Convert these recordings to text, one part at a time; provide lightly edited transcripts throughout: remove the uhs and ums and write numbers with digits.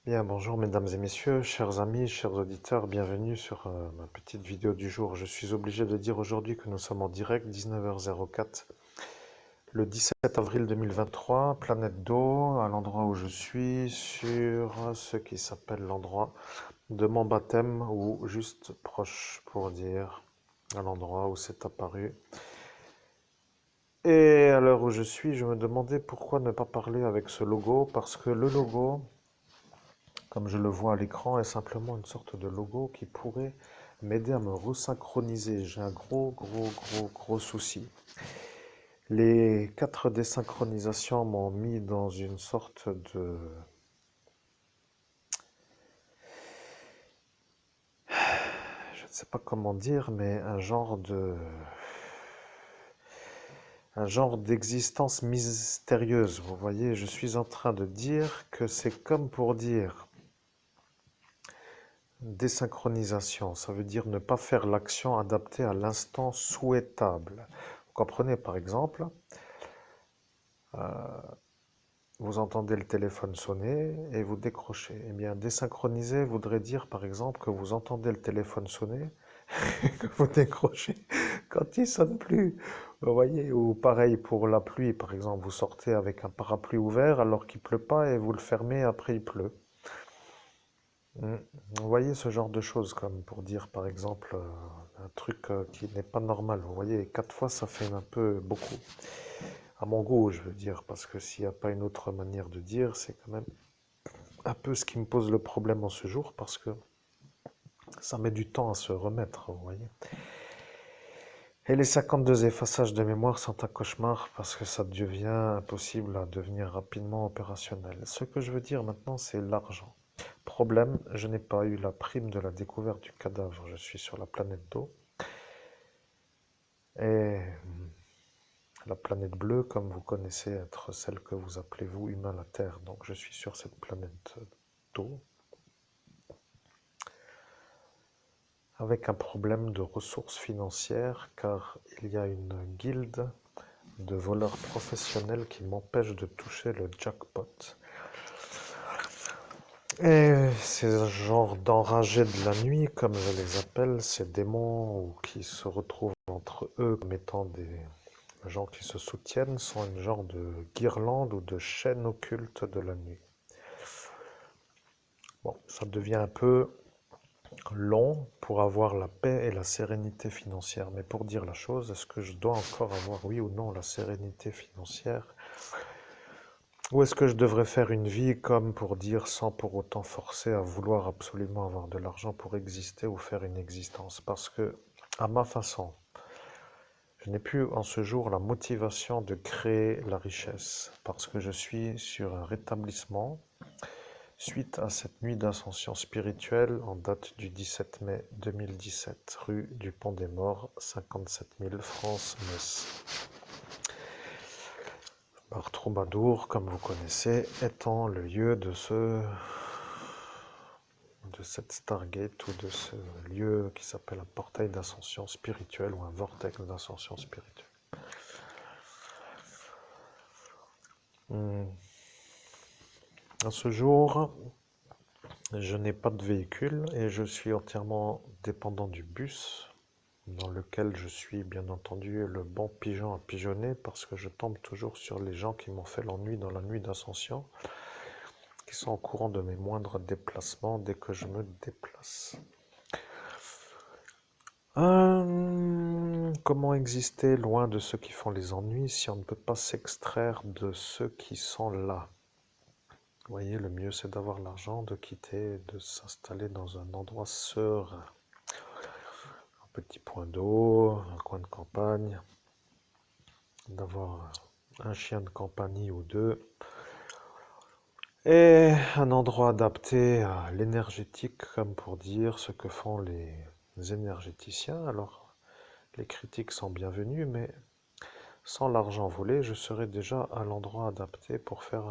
Bien, bonjour mesdames et messieurs, chers amis, chers auditeurs, bienvenue sur ma petite vidéo du jour. Je suis obligé de dire aujourd'hui que nous sommes en direct, 19h04, le 17 avril 2023, planète d'eau, à l'endroit où je suis, sur ce qui s'appelle l'endroit de mon baptême, ou juste proche pour dire à l'endroit où c'est apparu. Et à l'heure où je suis, je me demandais pourquoi ne pas parler avec ce logo, parce que le logo, comme je le vois à l'écran, est simplement une sorte de logo qui pourrait m'aider à me resynchroniser. J'ai un gros souci. Les 4 désynchronisations m'ont mis dans une sorte de... Je ne sais pas comment dire, mais un genre d'existence mystérieuse. Vous voyez, je suis en train de dire que c'est comme pour dire désynchronisation, ça veut dire ne pas faire l'action adaptée à l'instant souhaitable. Vous comprenez, par exemple, vous entendez le téléphone sonner et vous décrochez. Eh bien, désynchroniser voudrait dire, par exemple, que vous entendez le téléphone sonner et que vous décrochez quand il sonne plus. Vous voyez, ou pareil pour la pluie, par exemple, vous sortez avec un parapluie ouvert alors qu'il pleut pas et vous le fermez après il pleut. Mm. Vous voyez ce genre de choses, comme pour dire par exemple un truc qui n'est pas normal. Vous voyez, 4 fois ça fait un peu beaucoup. À mon goût, je veux dire, parce que s'il n'y a pas une autre manière de dire, c'est quand même un peu ce qui me pose le problème en ce jour, parce que ça met du temps à se remettre, vous voyez. Et les 52 effaçages de mémoire sont un cauchemar parce que ça devient impossible à devenir rapidement opérationnel. Ce que je veux dire maintenant, c'est l'argent. Problème, je n'ai pas eu la prime de la découverte du cadavre. Je suis sur la planète d'eau. Et la planète bleue, comme vous connaissez être celle que vous appelez vous humain la Terre. Donc je suis sur cette planète d'eau avec un problème de ressources financières car il y a une guilde de voleurs professionnels qui m'empêchent de toucher le jackpot. Et ces genres d'enragés de la nuit, comme je les appelle, ces démons ou qui se retrouvent entre eux comme étant des gens qui se soutiennent, sont une genre de guirlande ou de chaîne occulte de la nuit. Bon, ça devient un peu long pour avoir la paix et la sérénité financière. Mais pour dire la chose, est-ce que je dois encore avoir, oui ou non, la sérénité financière? Ou est-ce que je devrais faire une vie comme pour dire sans pour autant forcer à vouloir absolument avoir de l'argent pour exister ou faire une existence? Parce que, à ma façon, je n'ai plus en ce jour la motivation de créer la richesse parce que je suis sur un rétablissement suite à cette nuit d'ascension spirituelle en date du 17 mai 2017, rue du Pont des Morts, 57 000 France-Metz. Bar Troubadour, comme vous connaissez, étant le lieu de cette Stargate ou de ce lieu qui s'appelle un portail d'ascension spirituelle ou un vortex d'ascension spirituelle. À ce jour, je n'ai pas de véhicule et je suis entièrement dépendant du bus dans lequel je suis bien entendu le bon pigeon à pigeonner parce que je tombe toujours sur les gens qui m'ont fait l'ennui dans la nuit d'ascension, qui sont au courant de mes moindres déplacements dès que je me déplace. Comment exister loin de ceux qui font les ennuis si on ne peut pas s'extraire de ceux qui sont là? Vous voyez, le mieux c'est d'avoir l'argent, de quitter, de s'installer dans un endroit serein. Un petit point d'eau, un coin de campagne, d'avoir un chien de compagnie ou deux, et un endroit adapté à l'énergétique, comme pour dire ce que font les énergéticiens. Alors, les critiques sont bienvenues, mais sans l'argent volé, je serais déjà à l'endroit adapté pour faire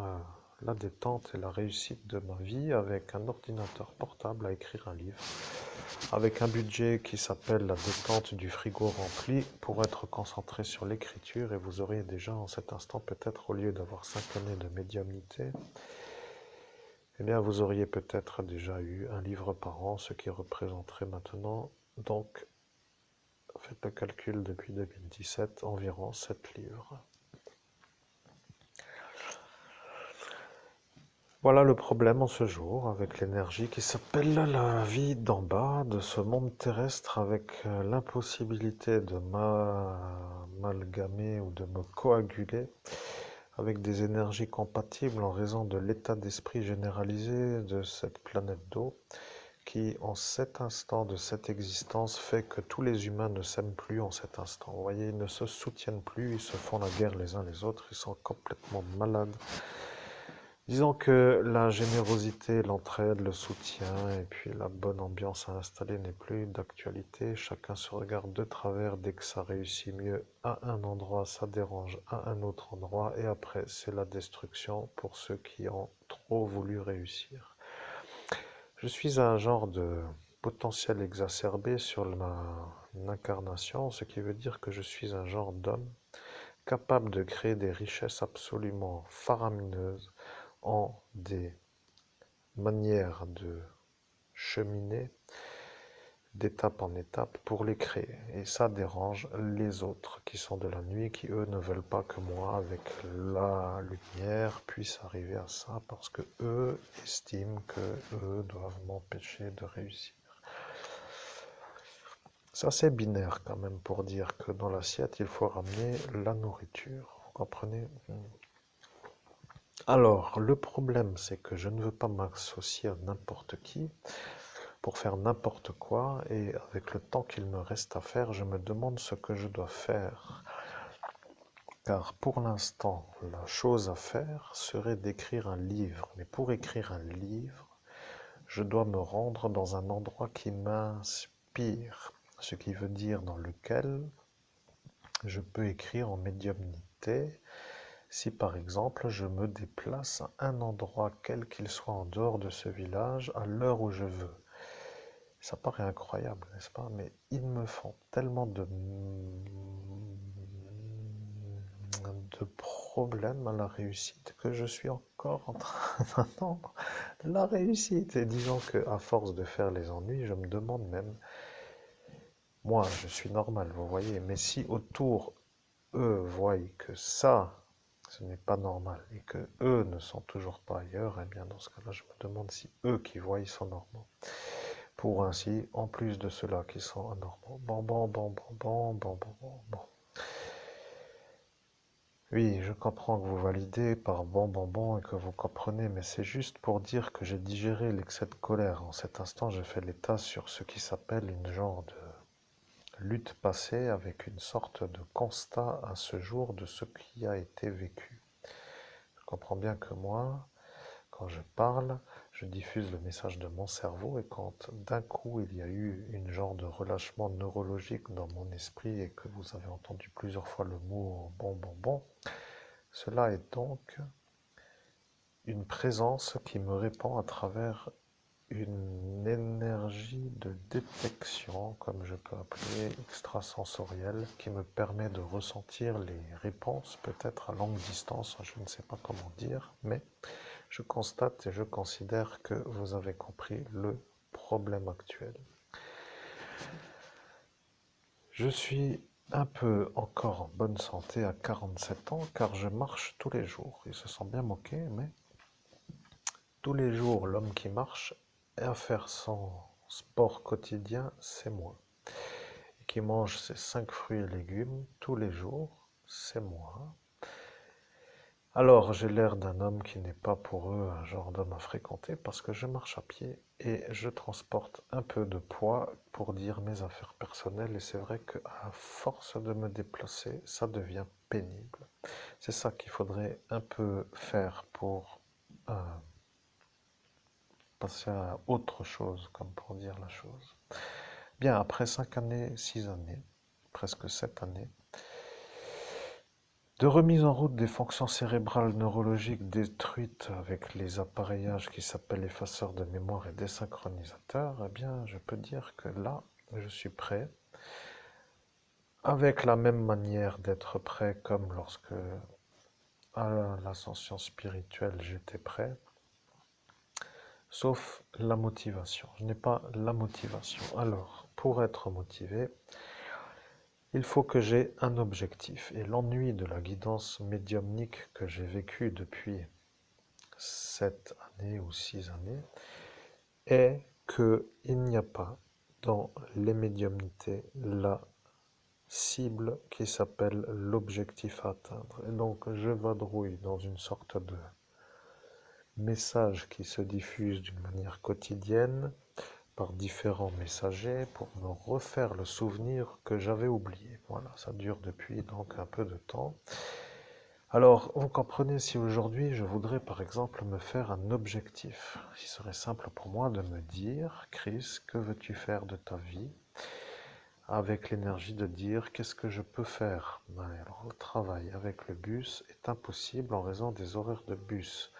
la détente et la réussite de ma vie avec un ordinateur portable à écrire un livre, avec un budget qui s'appelle la détente du frigo rempli pour être concentré sur l'écriture et vous auriez déjà en cet instant peut-être au lieu d'avoir 5 années de médiumnité, eh bien vous auriez peut-être déjà eu un livre par an, ce qui représenterait maintenant, donc faites le calcul depuis 2017, environ 7 livres. Voilà le problème en ce jour avec l'énergie qui s'appelle la vie d'en bas de ce monde terrestre avec l'impossibilité de m'amalgamer ou de me coaguler avec des énergies compatibles en raison de l'état d'esprit généralisé de cette planète d'eau qui, en cet instant de cette existence, fait que tous les humains ne s'aiment plus en cet instant. Vous voyez, ils ne se soutiennent plus, ils se font la guerre les uns les autres, ils sont complètement malades. Disons que la générosité, l'entraide, le soutien et puis la bonne ambiance à installer n'est plus d'actualité. Chacun se regarde de travers dès que ça réussit mieux à un endroit, ça dérange à un autre endroit et après c'est la destruction pour ceux qui ont trop voulu réussir. Je suis un genre de potentiel exacerbé sur ma incarnation, ce qui veut dire que je suis un genre d'homme capable de créer des richesses absolument faramineuses en des manières de cheminer d'étape en étape pour les créer. Et ça dérange les autres qui sont de la nuit, qui eux ne veulent pas que moi, avec la lumière, puisse arriver à ça parce que eux estiment que eux doivent m'empêcher de réussir. C'est assez binaire quand même pour dire que dans l'assiette, il faut ramener la nourriture. Vous comprenez? Alors, le problème, c'est que je ne veux pas m'associer à n'importe qui pour faire n'importe quoi, et avec le temps qu'il me reste à faire, je me demande ce que je dois faire. Car pour l'instant, la chose à faire serait d'écrire un livre. Mais pour écrire un livre, je dois me rendre dans un endroit qui m'inspire, ce qui veut dire dans lequel je peux écrire en médiumnité. Si par exemple je me déplace à un endroit quel qu'il soit en dehors de ce village à l'heure où je veux. Ça paraît incroyable, n'est-ce pas? Mais ils me font tellement de problèmes à la réussite que je suis encore en train d'attendre la réussite. Et disons qu'à force de faire les ennuis, je me demande même, moi je suis normal, vous voyez, mais si autour eux voient que ça, ce n'est pas normal et que eux ne sont toujours pas ailleurs, eh bien dans ce cas-là, je me demande si eux qui voient, ils sont normaux. Pour ainsi, en plus de ceux-là qui sont anormaux. Bon. Oui, je comprends que vous validez par bon et que vous comprenez, mais c'est juste pour dire que j'ai digéré l'excès de colère. En cet instant, je fais l'état sur ce qui s'appelle une genre de lutte passée avec une sorte de constat à ce jour de ce qui a été vécu. Je comprends bien que moi, quand je parle, je diffuse le message de mon cerveau et quand d'un coup il y a eu une genre de relâchement neurologique dans mon esprit et que vous avez entendu plusieurs fois le mot bon, cela est donc une présence qui me répond à travers une énergie de détection, comme je peux appeler extrasensorielle, qui me permet de ressentir les réponses, peut-être à longue distance, je ne sais pas comment dire, mais je constate et je considère que vous avez compris le problème actuel. Je suis un peu encore en bonne santé à 47 ans car je marche tous les jours. Ils se sont bien moqués, mais tous les jours, l'homme qui marche et à faire son sport quotidien, c'est moi. Et qui mange ses 5 fruits et légumes tous les jours, c'est moi. Alors, j'ai l'air d'un homme qui n'est pas pour eux un genre d'homme à fréquenter parce que je marche à pied et je transporte un peu de poids pour dire mes affaires personnelles et c'est vrai qu'à force de me déplacer, ça devient pénible. C'est ça qu'il faudrait un peu faire pour euh, passer à autre chose, comme pour dire la chose. Bien, après 5 années, 6 années, presque 7 années, de remise en route des fonctions cérébrales neurologiques détruites avec les appareillages qui s'appellent effaceurs de mémoire et désynchronisateurs, eh bien, je peux dire que là, je suis prêt, avec la même manière d'être prêt comme lorsque, à l'ascension spirituelle, j'étais prêt, sauf la motivation. Je n'ai pas la motivation. Alors, pour être motivé, il faut que j'ai un objectif. Et l'ennui de la guidance médiumnique que j'ai vécue depuis 7 années ou 6 années est qu'il n'y a pas dans les médiumnités la cible qui s'appelle l'objectif à atteindre. Et donc je vadrouille dans une sorte de message qui se diffuse d'une manière quotidienne par différents messagers pour me refaire le souvenir que j'avais oublié. Voilà, ça dure depuis donc un peu de temps. Alors, vous comprenez, si aujourd'hui je voudrais par exemple me faire un objectif, il serait simple pour moi de me dire, Chris, que veux-tu faire de ta vie? Avec l'énergie de dire, qu'est-ce que je peux faire? Alors, le travail avec le bus est impossible en raison des horaires de bus.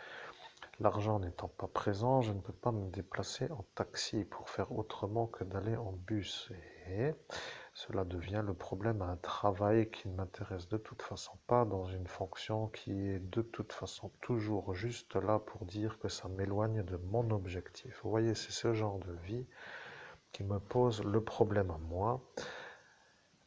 L'argent n'étant pas présent, je ne peux pas me déplacer en taxi pour faire autrement que d'aller en bus. Et cela devient le problème à un travail qui ne m'intéresse de toute façon pas, dans une fonction qui est de toute façon toujours juste là pour dire que ça m'éloigne de mon objectif. Vous voyez, c'est ce genre de vie qui me pose le problème à moi,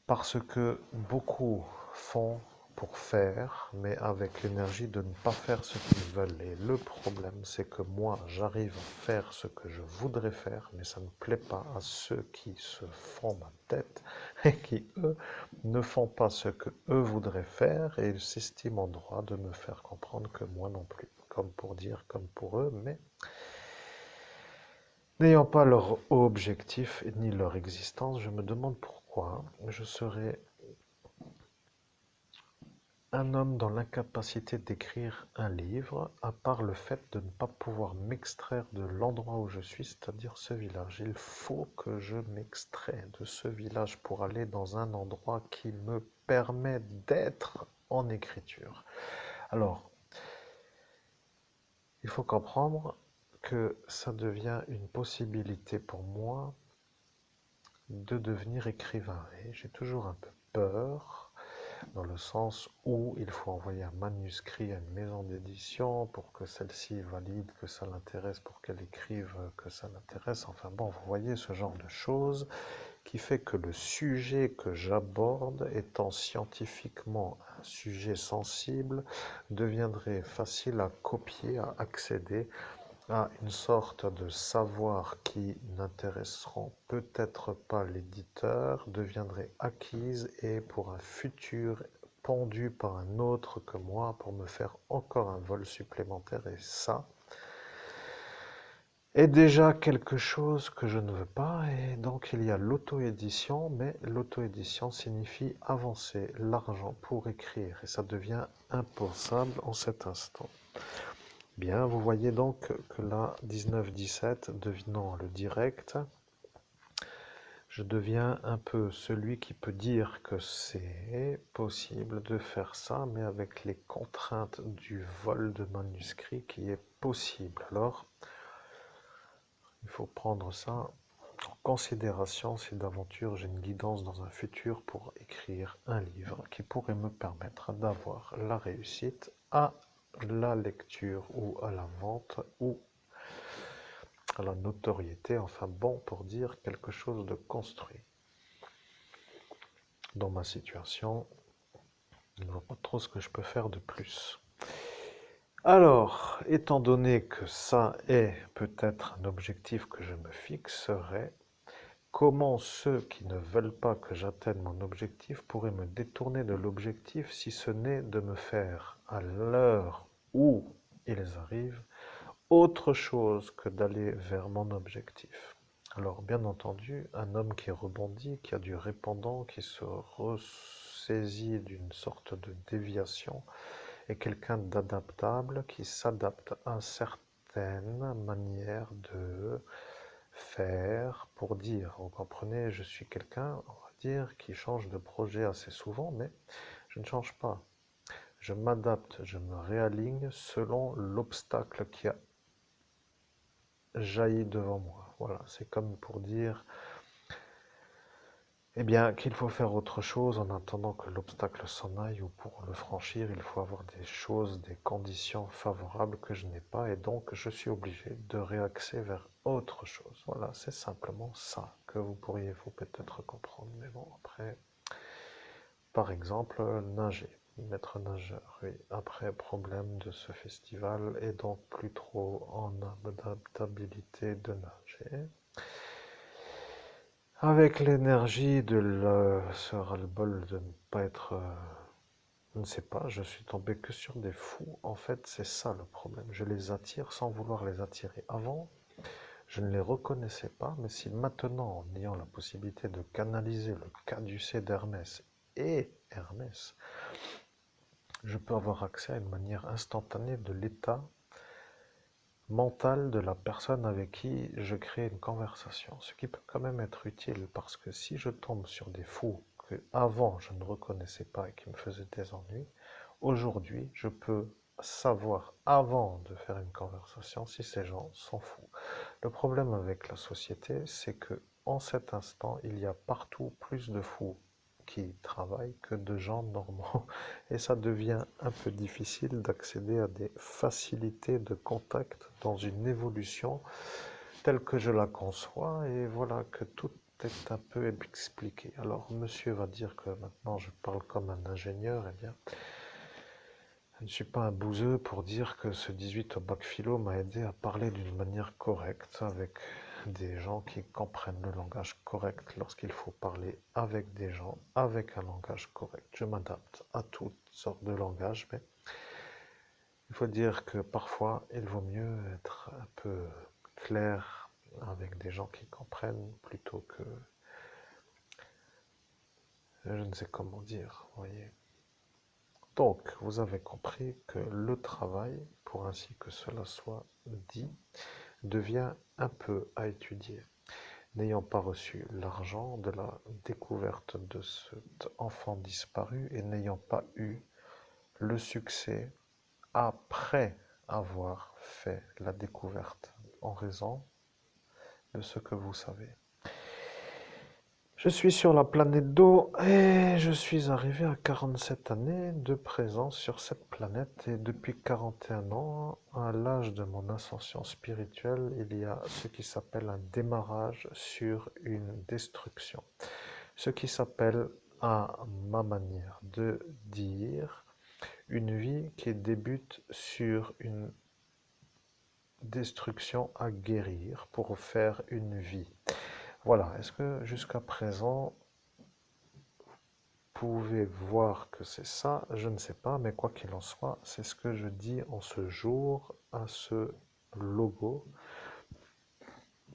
parce que beaucoup font pour faire, mais avec l'énergie de ne pas faire ce qu'ils veulent. Et le problème, c'est que moi, j'arrive à faire ce que je voudrais faire, mais ça ne plaît pas à ceux qui se font ma tête et qui, eux, ne font pas ce que eux voudraient faire, et ils s'estiment en droit de me faire comprendre que moi non plus. Comme pour dire, comme pour eux, mais n'ayant pas leur objectif ni leur existence, je me demande pourquoi je serais un homme dans l'incapacité d'écrire un livre, à part le fait de ne pas pouvoir m'extraire de l'endroit où je suis, c'est-à-dire ce village. Il faut que je m'extrais de ce village pour aller dans un endroit qui me permet d'être en écriture. Alors, il faut comprendre que ça devient une possibilité pour moi de devenir écrivain. Et j'ai toujours un peu peur, dans le sens où il faut envoyer un manuscrit à une maison d'édition pour que celle-ci valide que ça l'intéresse, pour qu'elle écrive que ça l'intéresse. Enfin bon, vous voyez ce genre de choses qui fait que le sujet que j'aborde, étant scientifiquement un sujet sensible, deviendrait facile à copier, à accéder à une sorte de savoir qui n'intéresseront peut-être pas l'éditeur, deviendrait acquise et pour un futur pendu par un autre que moi pour me faire encore un vol supplémentaire, et ça est déjà quelque chose que je ne veux pas. Et donc il y a l'auto-édition, mais l'auto-édition signifie avancer l'argent pour écrire et ça devient impensable en cet instant. Bien, vous voyez donc que là, 19-17, devinant le direct, je deviens un peu celui qui peut dire que c'est possible de faire ça, mais avec les contraintes du vol de manuscrits qui est possible. Alors, il faut prendre ça en considération si d'aventure j'ai une guidance dans un futur pour écrire un livre qui pourrait me permettre d'avoir la réussite à la lecture ou à la vente ou à la notoriété, enfin bon, pour dire quelque chose de construit. Dans ma situation, je ne vois pas trop ce que je peux faire de plus. Alors, étant donné que ça est peut-être un objectif que je me fixerai, comment ceux qui ne veulent pas que j'atteigne mon objectif pourraient me détourner de l'objectif si ce n'est de me faire, à l'heure où ils arrivent, autre chose que d'aller vers mon objectif? Alors, bien entendu, un homme qui rebondit, qui a du répondant, qui se ressaisit d'une sorte de déviation, est quelqu'un d'adaptable, qui s'adapte à certaines manières de faire pour dire. Vous comprenez, je suis quelqu'un, on va dire, qui change de projet assez souvent, mais je ne change pas. Je m'adapte, je me réaligne selon l'obstacle qui a jailli devant moi. Voilà, c'est comme pour dire, Eh bien, qu'il faut faire autre chose en attendant que l'obstacle s'en aille, ou pour le franchir, il faut avoir des choses, des conditions favorables que je n'ai pas, et donc je suis obligé de réaxer vers autre chose. Voilà, c'est simplement ça que vous pourriez vous peut-être comprendre. Mais bon, après, par exemple, nager, maître nageur, oui. Après, problème de ce festival, et donc plus trop en adaptabilité de nager. Avec l'énergie de ce ras-le-bol de ne pas être, je ne sais pas, je suis tombé que sur des fous. En fait, c'est ça le problème. Je les attire sans vouloir les attirer. Avant, je ne les reconnaissais pas, mais si maintenant, en ayant la possibilité de canaliser le caducée d'Hermès et Hermès, je peux avoir accès à une manière instantanée de l'état mental de la personne avec qui je crée une conversation, ce qui peut quand même être utile parce que si je tombe sur des fous que avant je ne reconnaissais pas et qui me faisaient des ennuis, aujourd'hui je peux savoir avant de faire une conversation si ces gens sont fous. Le problème avec la société, c'est que en cet instant, il y a partout plus de fous qui travaillent que de gens normaux. Et ça devient un peu difficile d'accéder à des facilités de contact dans une évolution telle que je la conçois. Et voilà que tout est un peu expliqué. Alors, monsieur va dire que maintenant je parle comme un ingénieur. Eh bien, je ne suis pas un bouseux pour dire que ce 18 au bac philo m'a aidé à parler d'une manière correcte avec des gens qui comprennent le langage correct lorsqu'il faut parler avec des gens avec un langage correct. Je m'adapte à toutes sortes de langages, mais il faut dire que parfois il vaut mieux être un peu clair avec des gens qui comprennent plutôt que je ne sais comment dire, voyez. Donc, vous avez compris que le travail, pour ainsi que cela soit dit, devient un peu à étudier. N'ayant pas reçu l'argent de la découverte de cet enfant disparu et n'ayant pas eu le succès après avoir fait la découverte en raison de ce que vous savez. Je suis sur la planète d'eau et je suis arrivé à 47 années de présence sur cette planète et depuis 41 ans, à l'âge de mon ascension spirituelle, il y a ce qui s'appelle un démarrage sur une destruction. Ce qui s'appelle, à ma manière de dire, une vie qui débute sur une destruction à guérir pour faire une vie. Voilà, est-ce que jusqu'à présent, pouvez voir que c'est ça, je ne sais pas, mais quoi qu'il en soit, c'est ce que je dis en ce jour à ce logo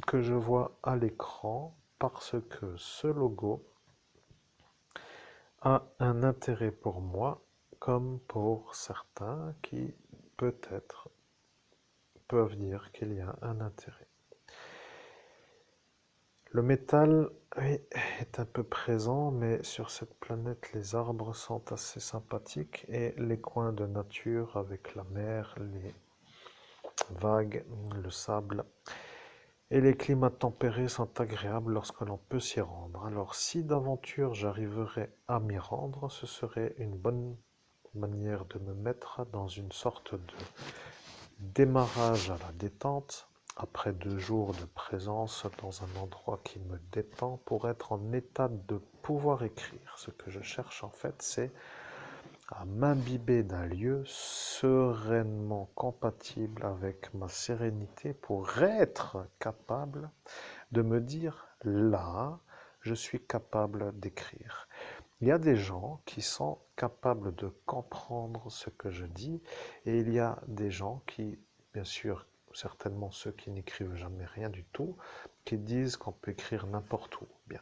que je vois à l'écran parce que ce logo a un intérêt pour moi comme pour certains qui peut-être peuvent dire qu'il y a un intérêt. Le métal, oui, est un peu présent, mais sur cette planète, les arbres sont assez sympathiques et les coins de nature avec la mer, les vagues, le sable et les climats tempérés sont agréables lorsque l'on peut s'y rendre. Alors si d'aventure j'arriverais à m'y rendre, ce serait une bonne manière de me mettre dans une sorte de démarrage à la détente après 2 jours de présence dans un endroit qui me détend pour être en état de pouvoir écrire. Ce que je cherche en fait, c'est à m'imbiber d'un lieu sereinement compatible avec ma sérénité pour être capable de me dire là, je suis capable d'écrire. Il y a des gens qui sont capables de comprendre ce que je dis et il y a des gens qui, bien sûr, certainement ceux qui n'écrivent jamais rien du tout, qui disent qu'on peut écrire n'importe où. Bien.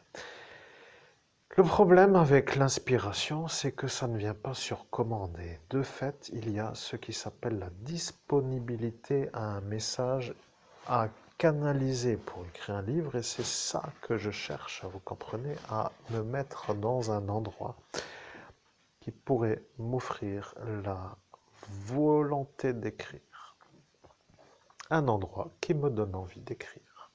Le problème avec l'inspiration, c'est que ça ne vient pas sur commande. Et de fait, il y a ce qui s'appelle la disponibilité à un message à canaliser pour écrire un livre. Et c'est ça que je cherche, vous comprenez, à me mettre dans un endroit qui pourrait m'offrir la volonté d'écrire. Un endroit qui me donne envie d'écrire.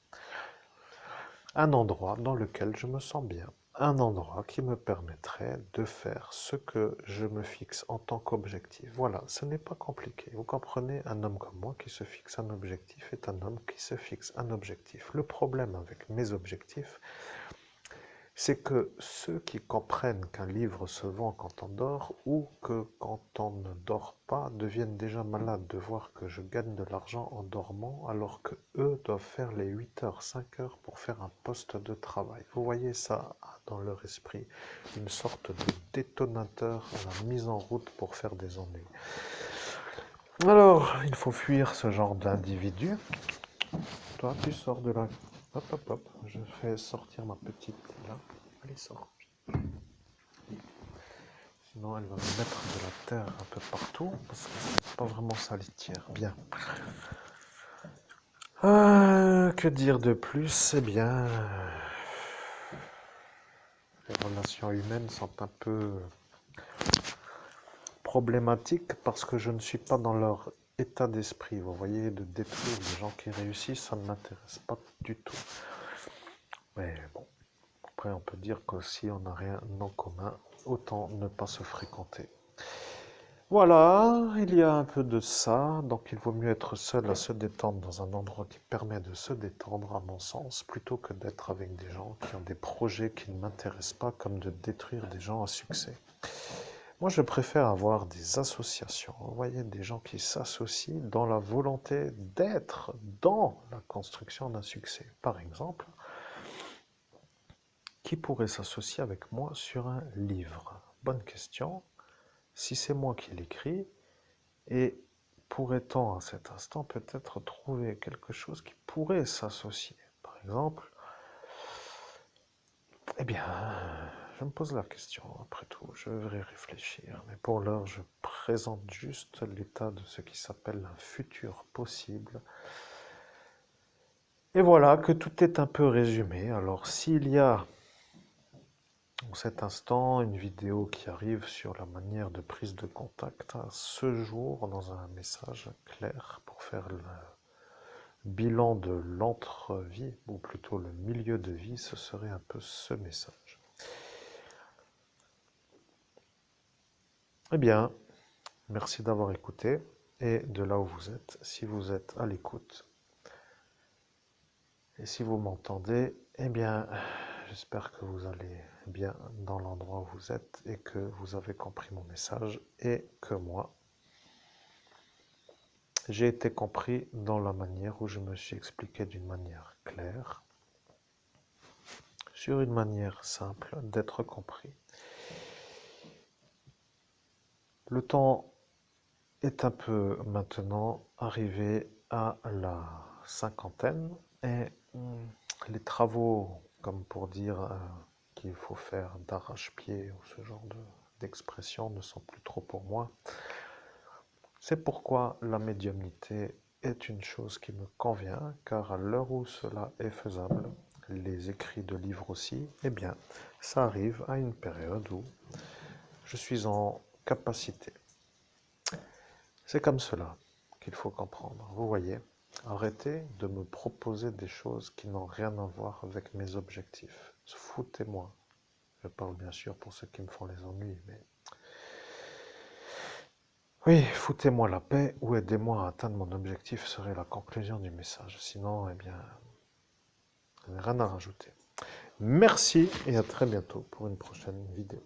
Un endroit dans lequel je me sens bien. un endroit qui me permettrait de faire ce que je me fixe en tant qu'objectif. Voilà, ce n'est pas compliqué. Vous comprenez, un homme comme moi qui se fixe un objectif est un homme qui se fixe un objectif. Le problème avec mes objectifs, c'est que ceux qui comprennent qu'un livre se vend quand on dort ou que quand on ne dort pas deviennent déjà malades de voir que je gagne de l'argent en dormant alors que eux doivent faire les 8 heures, 5 heures pour faire un poste de travail. Vous voyez ça dans leur esprit, une sorte de détonateur à la mise en route pour faire des ennuis. Alors, il faut fuir ce genre d'individu. Toi, tu sors de là. Hop, hop, hop. Je fais sortir ma petite là. Allez, sors. Sinon, elle va me mettre de la terre un peu partout, parce que c'est pas vraiment sa litière. Bien. Que dire de plus? Eh bien, les relations humaines sont un peu problématiques parce que je ne suis pas dans leur état d'esprit. Vous voyez, de détruire les gens qui réussissent, ça ne m'intéresse pas du tout. Mais bon, après, on peut dire que si on n'a rien en commun, autant ne pas se fréquenter. Voilà, il y a un peu de ça, donc il vaut mieux être seul à se détendre dans un endroit qui permet de se détendre, à mon sens, plutôt que d'être avec des gens qui ont des projets qui ne m'intéressent pas, comme de détruire des gens à succès. Moi, je préfère avoir des associations, vous voyez, des gens qui s'associent dans la volonté d'être dans la construction d'un succès. Par exemple, qui pourrait s'associer avec moi sur un livre? Bonne question. Si c'est moi qui l'écris, et pourrait-on à cet instant peut-être trouver quelque chose qui pourrait s'associer? Par exemple, eh bien, je me pose la question, après tout, je vais réfléchir. Mais pour l'heure, je présente juste l'état de ce qui s'appelle un futur possible. Et voilà que tout est un peu résumé. Alors, s'il y a en cet instant une vidéo qui arrive sur la manière de prise de contact, à ce jour, dans un message clair pour faire le bilan de l'entre-vie, ou plutôt le milieu de vie, ce serait un peu ce message. Eh bien, merci d'avoir écouté, et de là où vous êtes, si vous êtes à l'écoute, et si vous m'entendez, eh bien, j'espère que vous allez bien dans l'endroit où vous êtes, et que vous avez compris mon message, et que moi, j'ai été compris dans la manière où je me suis expliqué d'une manière claire, sur une manière simple d'être compris. Le temps est un peu maintenant arrivé à la cinquantaine et les travaux, comme pour dire qu'il faut faire d'arrache-pied ou ce genre d'expression ne sont plus trop pour moi. C'est pourquoi la médiumnité est une chose qui me convient, car à l'heure où cela est faisable, les écrits de livres aussi, eh bien, ça arrive à une période où je suis en capacité. C'est comme cela qu'il faut comprendre. Vous voyez, arrêtez de me proposer des choses qui n'ont rien à voir avec mes objectifs. Foutez-moi. Je parle bien sûr pour ceux qui me font les ennuis, mais... Oui, foutez-moi la paix ou aidez-moi à atteindre mon objectif serait la conclusion du message. Sinon, eh bien, je n'ai rien à rajouter. Merci et à très bientôt pour une prochaine vidéo.